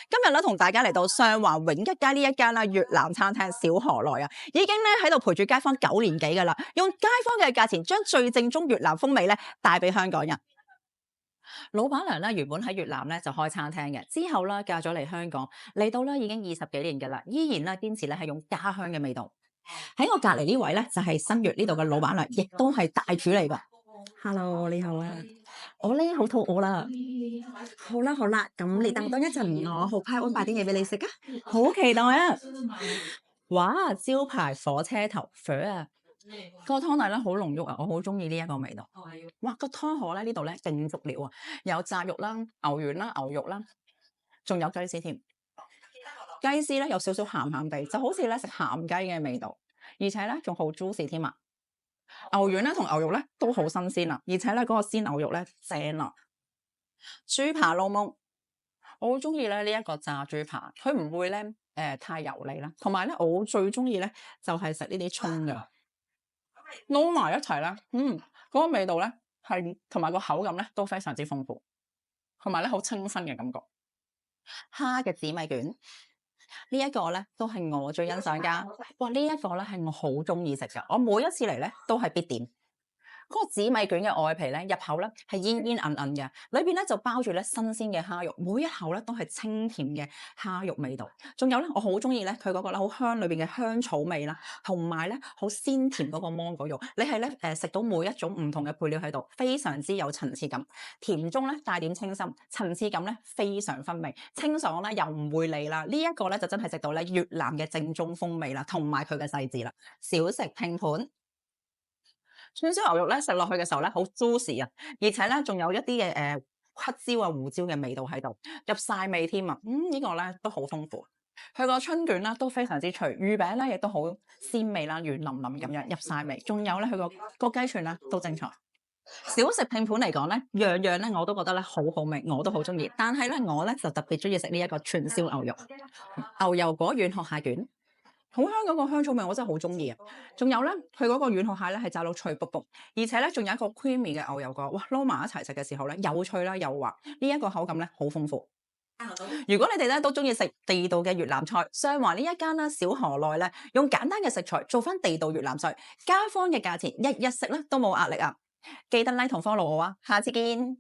今日咧同大家嚟到上環永一街呢一間越南餐廳小河內啊，已經咧喺度陪住街坊9年幾噶啦，用街坊嘅價錢將最正宗越南風味咧帶俾香港人。老闆娘咧原本喺越南咧就開餐廳嘅，之後咧嫁咗嚟香港，嚟到咧已經20幾年噶啦，依然咧堅持咧係用家鄉嘅味道。喺我隔離呢位咧就係新月呢度嘅老闆娘，亦都係大廚嚟噶。Hello，你好啊！我咧好肚餓啦，好啦好啦，咁你等多一陣，我好快安排啲嘢俾你食啊！好期待啊！哇，招牌火車頭粉啊！個湯底咧好濃郁啊，我好中意呢一個味道。哇，個湯河咧呢度咧勁足料啊，有炸肉啦、牛丸啦、牛肉啦，仲有雞絲添。雞絲咧有少少鹹鹹地，就好似咧食鹹雞嘅味道，而且咧仲好 juicy 添啊！牛丸咧同牛肉咧都好新鮮啊，而且咧嗰個鮮牛肉咧正啊！豬扒撈檬，我好中意咧呢一個炸豬扒，佢唔會咧太油膩啦，同埋咧我最中意咧就係食呢啲葱嘅，撈埋一齊啦，嗰個味道咧係同埋個口感咧都非常之豐富，同埋咧好清新嘅感覺。蝦嘅紫米卷呢一個咧都係我最欣賞噶，哇！呢一個咧係我好中意食噶，我每一次嚟咧都係必點。嗰個紫米卷嘅外皮咧，入口咧係煙煙韌韌嘅，裏邊咧就包住咧新鮮嘅蝦肉，每一口咧都係清甜嘅蝦肉味道。仲有咧，我好中意咧佢嗰個咧好香裏邊嘅香草味啦，同埋咧好鮮甜嗰個芒果肉。你係咧食到每一種唔同嘅配料喺度，非常之有層次感。甜中咧帶點清新，層次感咧非常分明，清爽咧又唔會膩啦。呢一個咧就真係食到咧越南嘅正宗風味啦，同埋佢嘅細緻啦。小食拼盤。串燒牛肉咧食落去嘅時候咧好 juicy 啊，而且咧仲有一啲嘅黑椒啊胡椒嘅味道喺度，入晒味添啊，呢個咧都好豐富。佢個春卷咧都非常之脆，魚餅咧亦都好鮮味啦，軟腍腍咁樣入晒味。仲有咧佢個雞串咧都精彩。小食拼盤嚟講咧，樣樣咧我都覺得咧好好味，我都好中意。但係咧我咧就特別中意食呢一個串燒牛肉、牛油果軟殼蟹卷。好香嗰個香草味，我真係好中意啊！仲有咧，佢嗰個軟殼蟹咧係炸到脆卜卜，而且咧仲有一個 creamy 嘅牛油果，哇！撈埋一齊食嘅時候咧，又脆啦又滑，呢一個口感咧好豐富。如果你哋咧都中意食地道嘅越南菜，上環呢一間啦小河內咧，用簡單嘅食材做翻地道越南菜，家方嘅價錢，日日食咧都冇壓力啊！記得 like 同 follow 我啊，下次見。